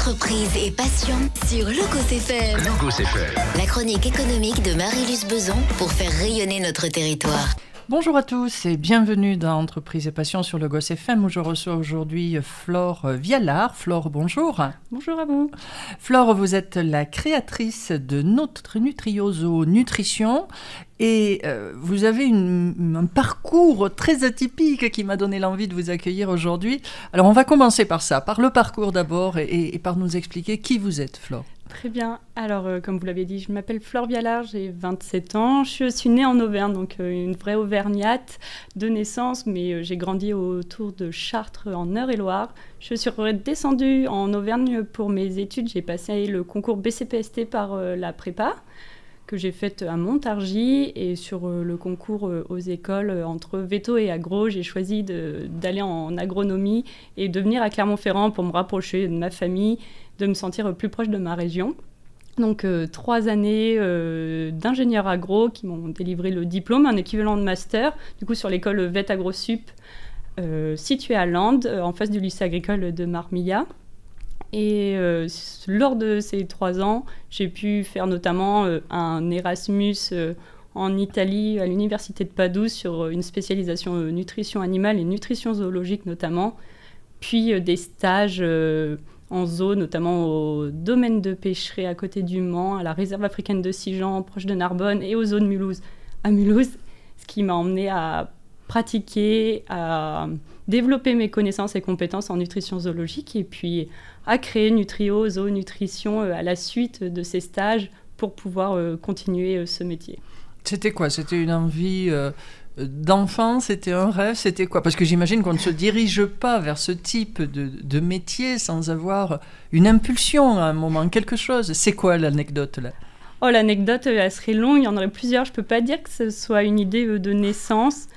Entreprise et passion sur Logos FM. Logos FM. La chronique économique de Marie-Luce Beson pour faire rayonner notre territoire. Bonjour à tous et bienvenue dans Entreprise et Passion sur Logos FM où je reçois aujourd'hui Flore Vialard. Flore, bonjour. Bonjour à vous. Flore, vous êtes la créatrice de notre Nutrioso Nutrition et vous avez un parcours très atypique qui m'a donné l'envie de vous accueillir aujourd'hui. Alors on va commencer par ça, par le parcours d'abord et par nous expliquer qui vous êtes, Flore. Très bien. Alors, comme vous l'avez dit, je m'appelle Flore Vialard, j'ai 27 ans. Je suis née en Auvergne, donc une vraie auvergnate de naissance, mais j'ai grandi autour de Chartres, en Eure-et-Loire. Je suis redescendue en Auvergne pour mes études. J'ai passé le concours BCPST par la prépa, que j'ai faite à Montargis. Et sur le concours aux écoles, entre veto et agro, j'ai choisi d'aller en agronomie et de venir à Clermont-Ferrand pour me rapprocher de ma famille, de me sentir plus proche de ma région. Donc 3 années d'ingénieur agro qui m'ont délivré le diplôme, un équivalent de master, du coup sur l'école VET AgroSup située à Landes, en face du lycée agricole de Marmilla. Et lors de ces 3 ans, j'ai pu faire notamment un Erasmus en Italie, à l'université de Padoue, sur une spécialisation nutrition animale et nutrition zoologique notamment, puis des stages en zoo, notamment au domaine de pêcherie à côté du Mans, à la réserve africaine de Sijan, proche de Narbonne, et au zoo de Mulhouse, à Mulhouse, ce qui m'a emmené à pratiquer, à développer mes connaissances et compétences en nutrition zoologique, et puis à créer Nutrio Zoo Nutrition à la suite de ces stages pour pouvoir continuer ce métier. C'était quoi ? C'était une envie d'enfant, c'était un rêve, c'était quoi ? Parce que j'imagine qu'on ne se dirige pas vers ce type de métier sans avoir une impulsion à un moment, quelque chose. C'est quoi l'anecdote là ? Oh, l'anecdote, elle serait longue, il y en aurait plusieurs. Je ne peux pas dire que ce soit une idée de naissance.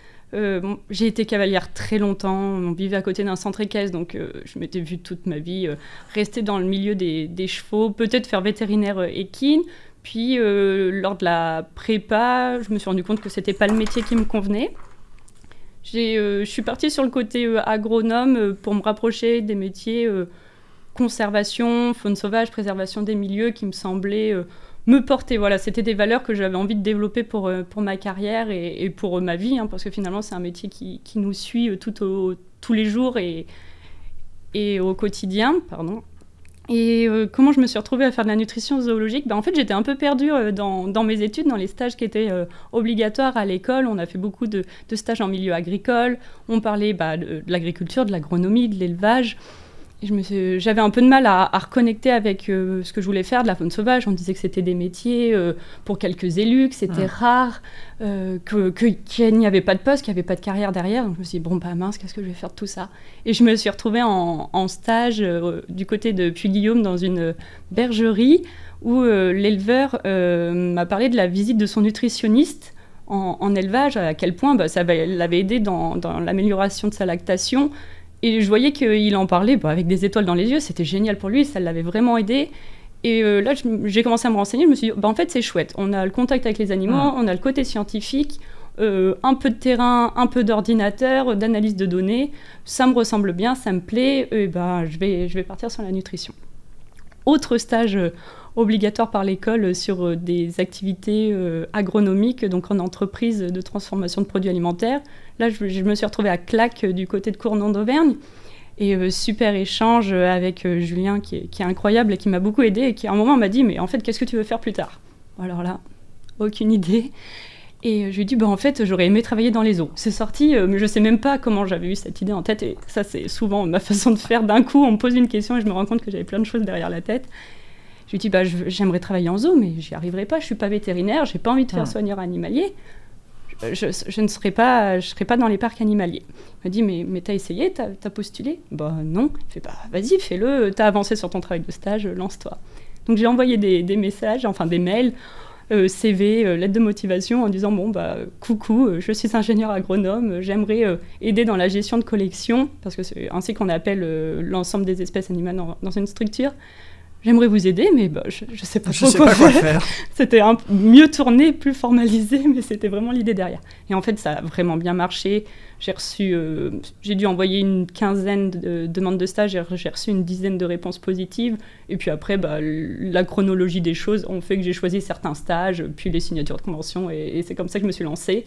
J'ai été cavalière très longtemps, on vivait à côté d'un centre équestre, donc je m'étais vue toute ma vie rester dans le milieu des chevaux, peut-être faire vétérinaire équine. Puis, lors de la prépa, je me suis rendu compte que ce n'était pas le métier qui me convenait. Je suis partie sur le côté agronome pour me rapprocher des métiers conservation, faune sauvage, préservation des milieux qui me semblaient me porter. Voilà, c'était des valeurs que j'avais envie de développer pour ma carrière et pour ma vie, parce que finalement, c'est un métier qui nous suit tous les jours et au quotidien. Pardon. Et comment je me suis retrouvée à faire de la nutrition zoologique ? En fait, j'étais un peu perdue dans mes études, dans les stages qui étaient obligatoires à l'école. On a fait beaucoup de stages en milieu agricole. On parlait de l'agriculture, de l'agronomie, de l'élevage. Et j'avais un peu de mal à reconnecter avec ce que je voulais faire, de la faune sauvage. On disait que c'était des métiers pour quelques élus, que c'était rare, qu'il n'y avait pas de poste, qu'il n'y avait pas de carrière derrière. Donc je me suis dit, mince, qu'est-ce que je vais faire de tout ça ? Et je me suis retrouvée en stage du côté de Puy-Guillaume dans une bergerie où l'éleveur m'a parlé de la visite de son nutritionniste en élevage, à quel point ça l'avait aidé dans l'amélioration de sa lactation. Et je voyais qu'il en parlait avec des étoiles dans les yeux, c'était génial pour lui, ça l'avait vraiment aidé. Et là, j'ai commencé à me renseigner, je me suis dit, en fait, c'est chouette. On a le contact avec les animaux, on a le côté scientifique, un peu de terrain, un peu d'ordinateur, d'analyse de données. Ça me ressemble bien, ça me plaît, et je vais partir sur la nutrition. Autre stage obligatoire par l'école sur des activités agronomiques, donc en entreprise de transformation de produits alimentaires. Là, je me suis retrouvée à Claques, du côté de Cournon d'Auvergne. Et super échange avec Julien, qui est incroyable et qui m'a beaucoup aidée. Et qui, à un moment, m'a dit, mais en fait, qu'est-ce que tu veux faire plus tard ? Alors là, aucune idée. Et je lui ai dit, en fait, j'aurais aimé travailler dans les zoos. C'est sorti, mais je ne sais même pas comment j'avais eu cette idée en tête. Et ça, c'est souvent ma façon de faire. D'un coup, on me pose une question et je me rends compte que j'avais plein de choses derrière la tête. Je lui ai dit, j'aimerais travailler en zoo, mais j'y arriverai pas. Je suis pas vétérinaire, j'ai pas envie de faire soigneur animalier. Je ne serai pas dans les parcs animaliers. Il m'a dit, mais t'as essayé, t'as postulé ? Non. Il fait, vas-y, fais-le, t'as avancé sur ton travail de stage, lance-toi. Donc j'ai envoyé des messages, enfin des mails, CV, lettre de motivation en disant, coucou, je suis ingénieur agronome, j'aimerais aider dans la gestion de collection, parce que c'est ainsi qu'on appelle l'ensemble des espèces animales dans une structure. j'aimerais vous aider, mais je ne sais pas trop quoi faire. C'était mieux tourné, plus formalisé, mais c'était vraiment l'idée derrière. Et en fait, ça a vraiment bien marché. J'ai dû envoyer une quinzaine de demandes de stage et j'ai reçu une dizaine de réponses positives. Et puis après, la chronologie des choses ont fait que j'ai choisi certains stages, puis les signatures de convention, et c'est comme ça que je me suis lancée.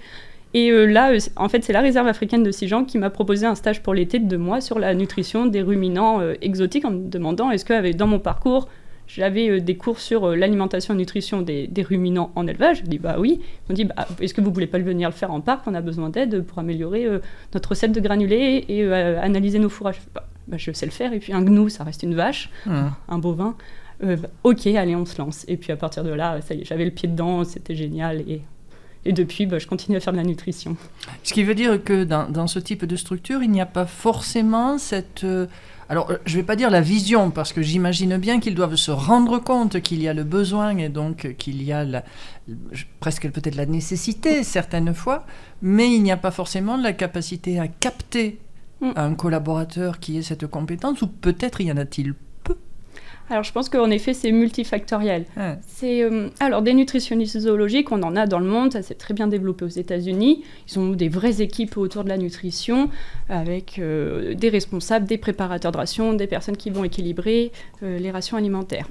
Et là, en fait, c'est la réserve africaine de Sijan qui m'a proposé un stage pour l'été de 2 mois sur la nutrition des ruminants exotiques, en me demandant est-ce que dans mon parcours, j'avais des cours sur l'alimentation et nutrition des ruminants en élevage. J'ai dit oui. Ils m'ont dit est-ce que vous ne voulez pas venir le faire en parc? On a besoin d'aide pour améliorer notre recette de granulés et analyser nos fourrages. Je sais le faire. Et puis un gnou, ça reste une vache, un bovin. Ok, allez, on se lance. Et puis à partir de là, ça y est, j'avais le pied dedans, c'était génial. Et depuis, je continue à faire de la nutrition. Ce qui veut dire que dans ce type de structure, il n'y a pas forcément cette... Alors, je ne vais pas dire la vision, parce que j'imagine bien qu'ils doivent se rendre compte qu'il y a le besoin et donc qu'il y a presque peut-être la nécessité, certaines fois, mais il n'y a pas forcément la capacité à capter un collaborateur qui ait cette compétence, ou peut-être y en a-t-il peu? Alors, je pense qu'en effet, c'est multifactoriel. Alors, des nutritionnistes zoologiques, on en a dans le monde, ça s'est très bien développé aux États-Unis. Ils ont des vraies équipes autour de la nutrition, avec des responsables, des préparateurs de rations, des personnes qui vont équilibrer les rations alimentaires.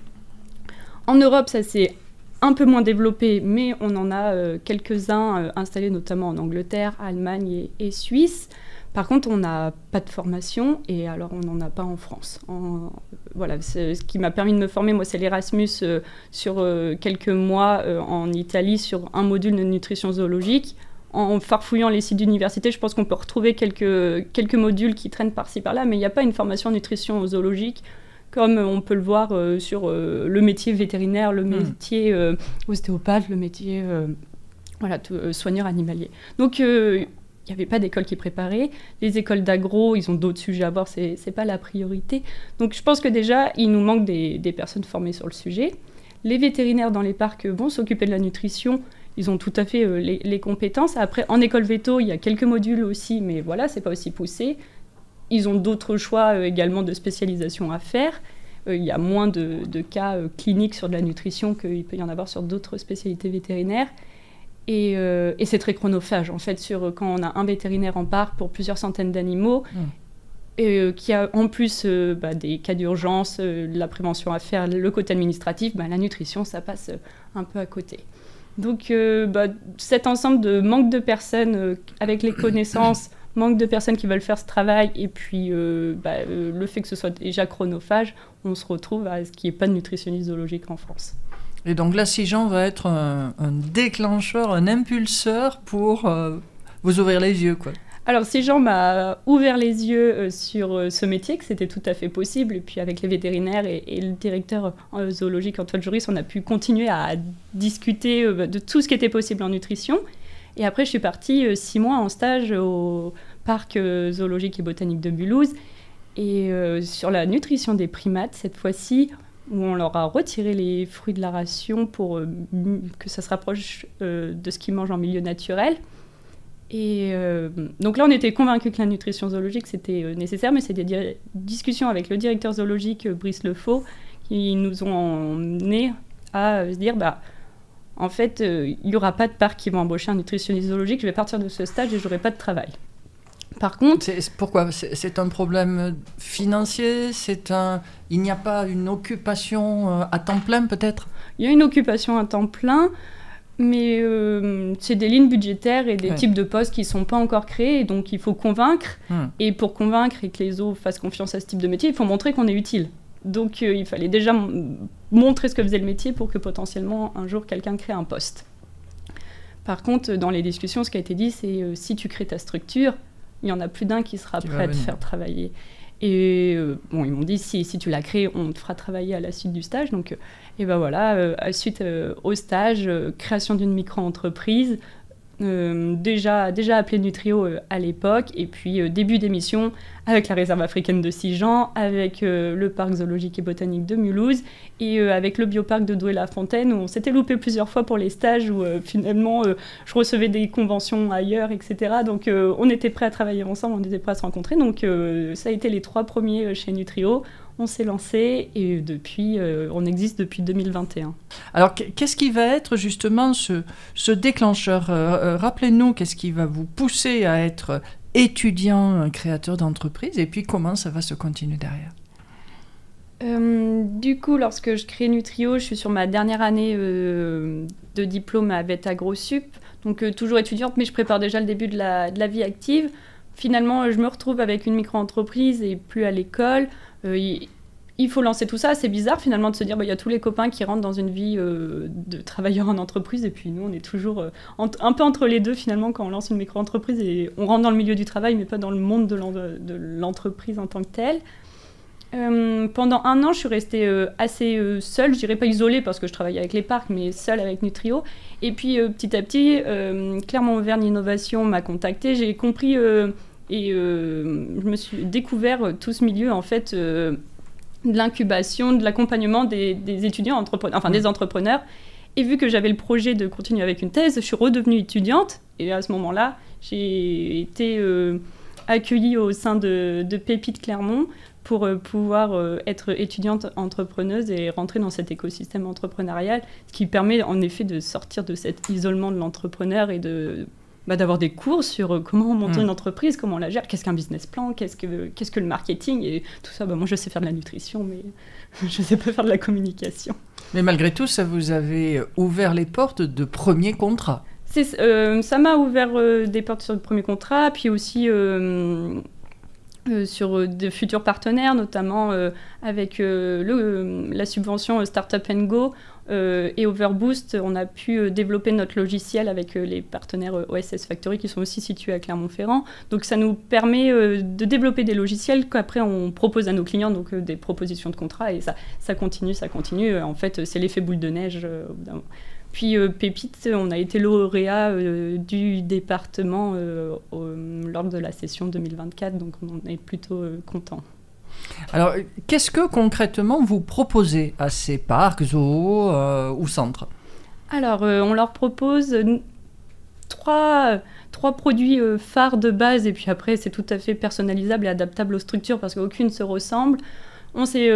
En Europe, ça s'est un peu moins développé, mais on en a quelques-uns installés, notamment en Angleterre, Allemagne et Suisse. Par contre, on n'a pas de formation, et alors on n'en a pas en France. Voilà, ce qui m'a permis de me former, moi, c'est l'Erasmus sur quelques mois en Italie sur un module de nutrition zoologique. En farfouillant les sites d'université, je pense qu'on peut retrouver quelques modules qui traînent par-ci par-là, mais il n'y a pas une formation en nutrition zoologique comme on peut le voir sur le métier vétérinaire, le métier ostéopathe, le métier soigneur animalier. Donc, il n'y avait pas d'école qui préparait. Les écoles d'agro, ils ont d'autres sujets à voir, c'est pas la priorité. Donc je pense que déjà, il nous manque des personnes formées sur le sujet. Les vétérinaires dans les parcs vont s'occuper de la nutrition, ils ont tout à fait les compétences. Après, en école véto, il y a quelques modules aussi, mais voilà, c'est pas aussi poussé. Ils ont d'autres choix également de spécialisation à faire. Il y a moins de cas cliniques sur de la nutrition qu'il peut y en avoir sur d'autres spécialités vétérinaires. Et c'est très chronophage, en fait, quand on a un vétérinaire en parc pour plusieurs centaines d'animaux, et qui a en plus des cas d'urgence, la prévention à faire, le côté administratif, la nutrition, ça passe un peu à côté. Donc, cet ensemble de manque de personnes avec les connaissances, manque de personnes qui veulent faire ce travail, et puis le fait que ce soit déjà chronophage, on se retrouve à ce qu'il n'y ait pas de nutritionniste zoologique en France. Et donc là, Sijan va être un déclencheur, un impulseur pour vous ouvrir les yeux, quoi. Alors, Sijan m'a ouvert les yeux sur ce métier, que c'était tout à fait possible. Et puis, avec les vétérinaires et le directeur zoologique, Antoine Joris, on a pu continuer à discuter de tout ce qui était possible en nutrition. Et après, je suis partie 6 mois en stage au parc zoologique et botanique de Mulhouse. Et sur la nutrition des primates, cette fois-ci, où on leur a retiré les fruits de la ration pour que ça se rapproche de ce qu'ils mangent en milieu naturel. Et donc là, on était convaincus que la nutrition zoologique, c'était nécessaire, mais c'est des discussions avec le directeur zoologique, Brice Lefaux, qui nous ont emmenés à se dire, en fait, il n'y aura pas de parc qui vont embaucher un nutritionniste zoologique, je vais partir de ce stage et je n'aurai pas de travail. Par contre... Pourquoi ? C'est un problème financier ? Il n'y a pas une occupation à temps plein, peut-être ? Il y a une occupation à temps plein, mais c'est des lignes budgétaires et des types de postes qui ne sont pas encore créés, et donc il faut convaincre. Et pour convaincre et que les zoos fassent confiance à ce type de métier, il faut montrer qu'on est utile. Donc il fallait déjà montrer ce que faisait le métier pour que potentiellement un jour quelqu'un crée un poste. Par contre, dans les discussions, ce qui a été dit, c'est si tu crées ta structure, il y en a plus d'un qui sera prêt à te faire travailler. Et ils m'ont dit, si tu l'as créé, on te fera travailler à la suite du stage. Donc, et voilà, suite au stage, création d'une micro-entreprise, déjà appelée Nutrio à l'époque, et puis début d'émission avec la réserve africaine de Sijan, avec le parc zoologique et botanique de Mulhouse, et avec le bioparc de Douai-la-Fontaine, où on s'était loupé plusieurs fois pour les stages, où finalement je recevais des conventions ailleurs, etc. Donc on était prêts à travailler ensemble, on était prêts à se rencontrer. Donc ça a été les 3 premiers chez Nutrio. On s'est lancé et depuis, on existe depuis 2021. Alors, qu'est-ce qui va être justement ce déclencheur? Rappelez-nous, qu'est-ce qui va vous pousser à être étudiant, créateur d'entreprise, et puis comment ça va se continuer derrière? Du coup, lorsque je crée Nutrio, je suis sur ma dernière année de diplôme à VET AgroSup, donc toujours étudiante, mais je prépare déjà le début de la vie active. Finalement, je me retrouve avec une micro-entreprise et plus à l'école. Il faut lancer tout ça. C'est bizarre finalement de se dire il y a tous les copains qui rentrent dans une vie de travailleur en entreprise et puis nous on est toujours un peu entre les deux finalement quand on lance une micro-entreprise et on rentre dans le milieu du travail mais pas dans le monde de l'entreprise en tant que telle. Pendant 1 an, je suis restée assez seule, je dirais pas isolée parce que je travaillais avec les parcs, mais seule avec Nutrio. Et puis petit à petit, Clermont-Auvergne Innovation m'a contactée, j'ai compris et je me suis découvert tout ce milieu en fait de l'incubation, de l'accompagnement des étudiants entrepreneurs, enfin des entrepreneurs. Et vu que j'avais le projet de continuer avec une thèse, je suis redevenue étudiante et à ce moment-là, j'ai été accueillie au sein de Pépite Clermont pour pouvoir être étudiante entrepreneuse et rentrer dans cet écosystème entrepreneurial, ce qui permet en effet de sortir de cet isolement de l'entrepreneur et d'avoir des cours sur comment monter une entreprise, comment on la gère, qu'est-ce qu'un business plan, qu'est-ce que le marketing et tout ça. Moi, je sais faire de la nutrition, mais je ne sais pas faire de la communication. Mais malgré tout, ça vous avait ouvert les portes de premiers contrats. Ça m'a ouvert des portes sur de premiers contrats, puis aussi sur de futurs partenaires, notamment avec la subvention Startup & Go et Overboost. On a pu développer notre logiciel avec les partenaires OSS Factory qui sont aussi situés à Clermont-Ferrand. Donc ça nous permet de développer des logiciels qu'après on propose à nos clients, donc des propositions de contrats et ça continue. En fait, c'est l'effet boule de neige au bout d'un moment. Puis Pépite, on a été lauréat du département lors de la session 2024, donc on est plutôt content. Alors, qu'est-ce que concrètement vous proposez à ces parcs, zoos ou centres? Alors, on leur propose trois produits phares de base, et puis après, c'est tout à fait personnalisable et adaptable aux structures parce qu'aucune ne se ressemble. On s'est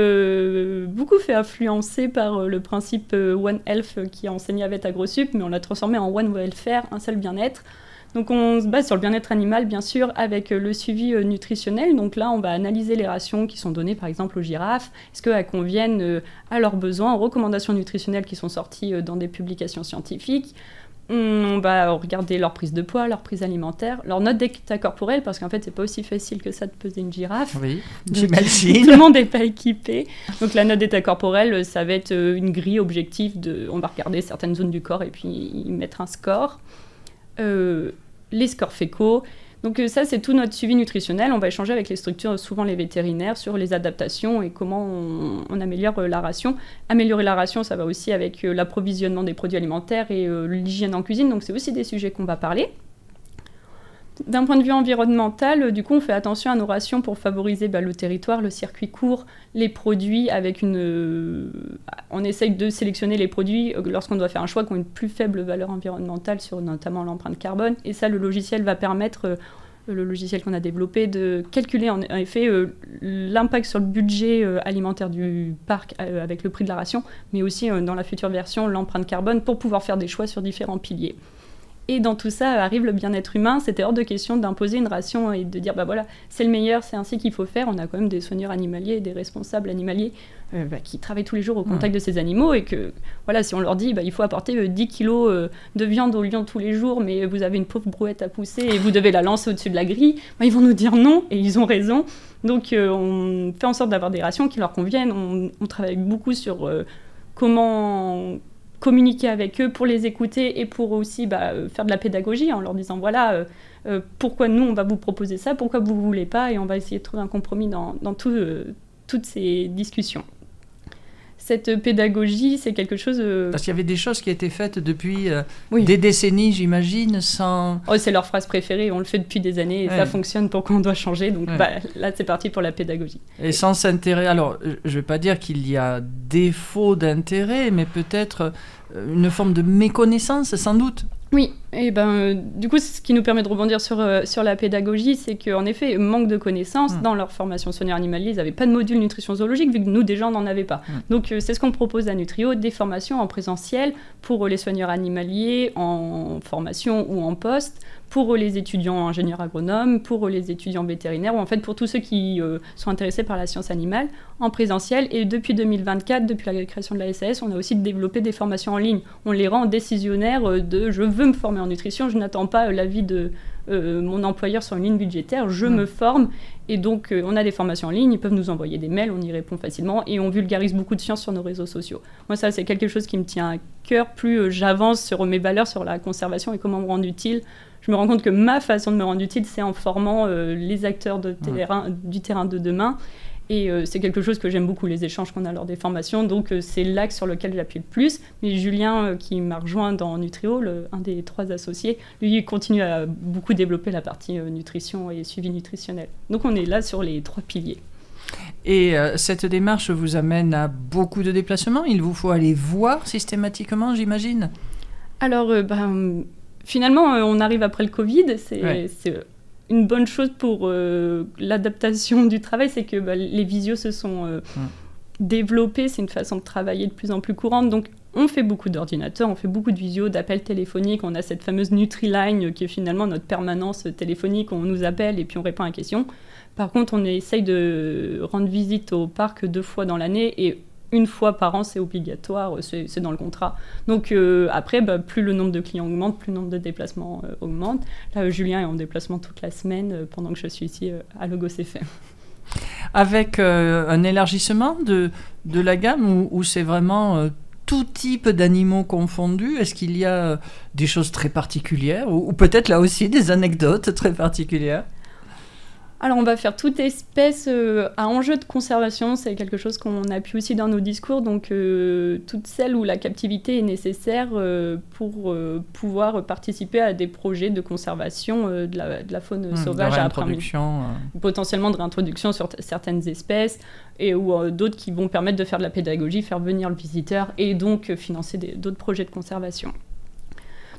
beaucoup fait influencer par le principe One Health qui est enseigné à VET AgroSup, mais on l'a transformé en One Welfare, un seul bien-être. Donc on se base sur le bien-être animal, bien sûr, avec le suivi nutritionnel. Donc là, on va analyser les rations qui sont données, par exemple, aux girafes. Est-ce qu'elles conviennent à leurs besoins, aux recommandations nutritionnelles qui sont sorties dans des publications scientifiques. On va regarder leur prise de poids, leur prise alimentaire, leur note d'état corporel, parce qu'en fait, c'est pas aussi facile que ça de peser une girafe. Oui, j'imagine. Tout le monde n'est pas équipé. Donc la note d'état corporel, ça va être une grille objective. On va regarder certaines zones du corps et puis y mettre un score. Les scores fécaux. Donc ça, c'est tout notre suivi nutritionnel. On va échanger avec les structures, souvent les vétérinaires, sur les adaptations et comment on améliore la ration. Améliorer la ration, ça va aussi avec l'approvisionnement des produits alimentaires et l'hygiène en cuisine. Donc c'est aussi des sujets qu'on va parler. D'un point de vue environnemental, du coup, on fait attention à nos rations pour favoriser le territoire, le circuit court, les produits avec on essaye de sélectionner les produits lorsqu'on doit faire un choix qui ont une plus faible valeur environnementale sur notamment l'empreinte carbone. Et ça, le logiciel va permettre, le logiciel qu'on a développé, de calculer en effet l'impact sur le budget alimentaire du parc avec le prix de la ration, mais aussi dans la future version, l'empreinte carbone pour pouvoir faire des choix sur différents piliers. Et dans tout ça arrive le bien-être humain. C'était hors de question d'imposer une ration et de dire voilà, c'est le meilleur, c'est ainsi qu'il faut faire. On a quand même des soigneurs animaliers, des responsables animaliers qui travaillent tous les jours au contact de ces animaux et que voilà, si on leur dit il faut apporter 10 kilos de viande au lion tous les jours, mais vous avez une pauvre brouette à pousser et vous devez la lancer au-dessus de la grille, ils vont nous dire non et ils ont raison. Donc on fait en sorte d'avoir des rations qui leur conviennent. On travaille beaucoup sur comment communiquer avec eux pour les écouter et pour aussi faire de la pédagogie en leur disant voilà pourquoi nous on va vous proposer ça, pourquoi vous ne voulez pas, et on va essayer de trouver un compromis dans toutes ces discussions. Cette pédagogie, c'est quelque chose... Parce qu'il y avait des choses qui étaient faites depuis des décennies, j'imagine, sans... c'est leur phrase préférée, on le fait depuis des années et ça fonctionne, pourquoi on doit changer. Donc là, c'est parti pour la pédagogie. Et sans s'intérêt... Alors, je ne vais pas dire qu'il y a défaut d'intérêt, mais peut-être une forme de méconnaissance, sans doute. Oui, et du coup, ce qui nous permet de rebondir sur la pédagogie, c'est qu'en effet, manque de connaissances. Dans leur formation soigneur animalier, ils n'avaient pas de module nutrition zoologique, vu que nous, déjà, on n'en avait pas. Donc, c'est ce qu'on propose à Nutrio, des formations en présentiel pour les soigneurs animaliers, en formation ou en poste, pour les étudiants ingénieurs agronomes, pour les étudiants vétérinaires, ou en fait pour tous ceux qui sont intéressés par la science animale, en présentiel. Et depuis 2024, depuis la création de la SAS, on a aussi développé des formations en ligne. On les rend décisionnaires de « je veux me former en nutrition, je n'attends pas l'avis de mon employeur sur une ligne budgétaire, je me forme ». Et donc, on a des formations en ligne, ils peuvent nous envoyer des mails, on y répond facilement, et on vulgarise beaucoup de sciences sur nos réseaux sociaux. Moi, ça, c'est quelque chose qui me tient à cœur. Plus j'avance sur mes valeurs, sur la conservation et comment me rendre utile, je me rends compte que ma façon de me rendre utile, c'est en formant les acteurs du terrain de demain. Et c'est quelque chose que j'aime beaucoup, les échanges qu'on a lors des formations. Donc, c'est l'axe sur lequel j'appuie le plus. Mais Julien, qui m'a rejoint dans Nutrio, un des 3 associés, lui, continue à beaucoup développer la partie nutrition et suivi nutritionnel. Donc, on est là sur les 3 piliers. Et cette démarche vous amène à beaucoup de déplacements. Il vous faut aller voir systématiquement, j'imagine. Alors, finalement, on arrive après le Covid. C'est une bonne chose pour l'adaptation du travail, c'est que les visios se sont développés. C'est une façon de travailler de plus en plus courante. Donc, on fait beaucoup d'ordinateurs, on fait beaucoup de visios, d'appels téléphoniques. On a cette fameuse Nutriline qui est finalement notre permanence téléphonique. On nous appelle et puis on répond à une question. Par contre, on essaye de rendre visite au parc 2 fois dans l'année et 1 fois par an, c'est obligatoire, c'est dans le contrat. Donc après, plus le nombre de clients augmente, plus le nombre de déplacements augmente. Là, Julien est en déplacement toute la semaine pendant que je suis ici à Logos FM. Avec un élargissement de la gamme où c'est vraiment tout type d'animaux confondus, est-ce qu'il y a des choses très particulières ou peut-être là aussi des anecdotes très particulières ? Alors, on va faire toute espèce à enjeu de conservation. C'est quelque chose qu'on appuie aussi dans nos discours. Donc, toutes celles où la captivité est nécessaire pour pouvoir participer à des projets de conservation de la faune sauvage. De réintroduction. Potentiellement de réintroduction sur certaines espèces ou d'autres qui vont permettre de faire de la pédagogie, faire venir le visiteur et donc financer d'autres projets de conservation.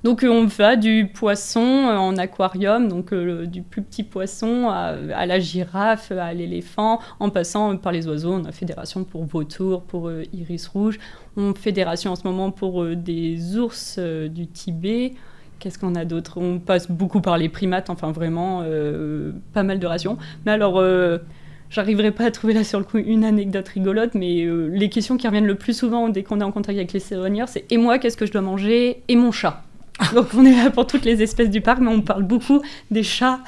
Donc on va du poisson en aquarium, donc du plus petit poisson à la girafe, à l'éléphant, en passant par les oiseaux. On a fédération pour vautours, pour iris rouge. On fédération en ce moment pour des ours du Tibet. Qu'est-ce qu'on a d'autre ? On passe beaucoup par les primates, enfin vraiment pas mal de rations. Mais alors... j'arriverai pas à trouver là sur le coup une anecdote rigolote, mais les questions qui reviennent le plus souvent dès qu'on est en contact avec les soigneurs, c'est « et moi, qu'est-ce que je dois manger ? Et mon chat ?» Donc on est là pour toutes les espèces du parc, mais on parle beaucoup des chats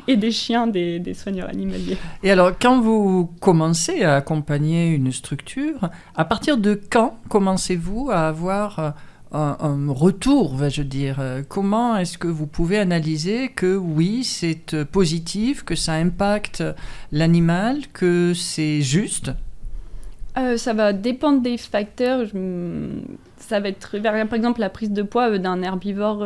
et des chiens des soigneurs animaliers. Et alors, quand vous commencez à accompagner une structure, à partir de quand commencez-vous à avoir un retour, vais-je dire ? Comment est-ce que vous pouvez analyser que oui, c'est positif, que ça impacte l'animal, que c'est juste ? Ça va dépendre des facteurs. Ça va être, par exemple, la prise de poids d'un herbivore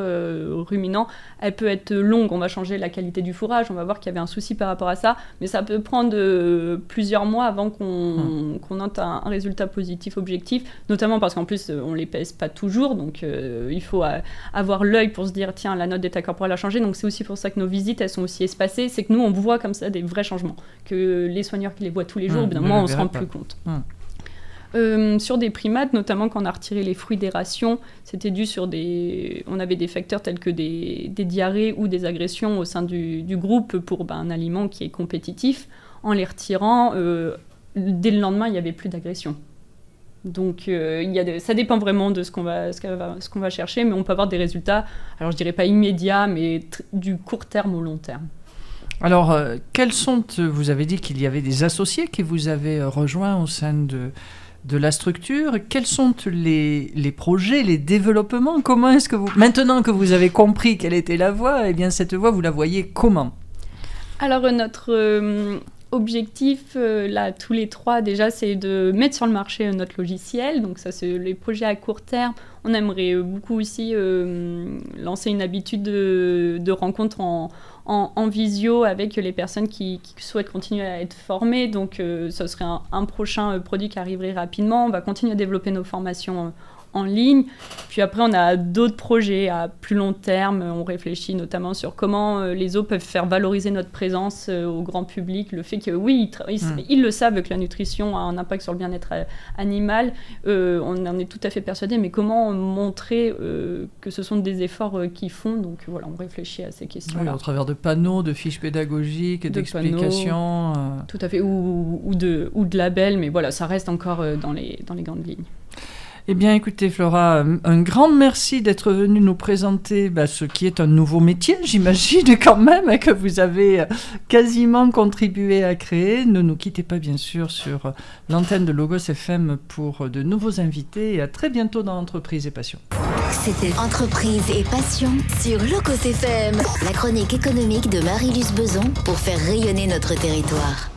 ruminant, elle peut être longue. On va changer la qualité du fourrage, on va voir qu'il y avait un souci par rapport à ça, mais ça peut prendre plusieurs mois avant qu'on ait un résultat positif objectif, notamment parce qu'en plus, on ne les pèse pas toujours, donc il faut avoir l'œil pour se dire, tiens, la note d'état corporel a changé, donc c'est aussi pour ça que nos visites, elles sont aussi espacées, c'est que nous, on voit comme ça des vrais changements, que les soigneurs qui les voient tous les jours, au bout d'un moment, on ne se rend plus compte. Sur des primates, notamment quand on a retiré les fruits des rations, c'était dû sur on avait des facteurs tels que des diarrhées ou des agressions au sein du groupe pour un aliment qui est compétitif. En les retirant, dès le lendemain, il n'y avait plus d'agression. Donc ça dépend vraiment de ce qu'on va chercher, mais on peut avoir des résultats, alors je dirais pas immédiats, mais du court terme au long terme. Alors, vous avez dit qu'il y avait des associés qui vous avaient rejoints au sein de la structure. Quels sont les projets, les développements ? Comment est-ce que maintenant que vous avez compris quelle était la voie, eh bien cette voie, vous la voyez comment ? Alors, notre objectif, là, tous les 3, déjà, c'est de mettre sur le marché notre logiciel. Donc ça, c'est les projets à court terme. On aimerait beaucoup aussi lancer une habitude de rencontre en visio avec les personnes qui souhaitent continuer à être formées. Donc, ce serait un prochain produit qui arriverait rapidement. On va continuer à développer nos formations en ligne. Puis après, on a d'autres projets à plus long terme. On réfléchit notamment sur comment les zoos peuvent faire valoriser notre présence au grand public. Le fait que, oui, ils le savent que la nutrition a un impact sur le bien-être animal. On en est tout à fait persuadé, mais comment montrer que ce sont des efforts qu'ils font. Donc voilà, on réfléchit à ces questions-là. Oui, au travers de panneaux, de fiches pédagogiques, d'explications. Tout à fait, ou de labels, mais voilà, ça reste encore dans les grandes lignes. Eh bien, écoutez, Flora, un grand merci d'être venue nous présenter ce qui est un nouveau métier, j'imagine quand même, que vous avez quasiment contribué à créer. Ne nous quittez pas, bien sûr, sur l'antenne de Logos FM pour de nouveaux invités et à très bientôt dans Entreprise et Passion. C'était Entreprise et Passion sur Logos FM, la chronique économique de Marie-Luce Beson pour faire rayonner notre territoire.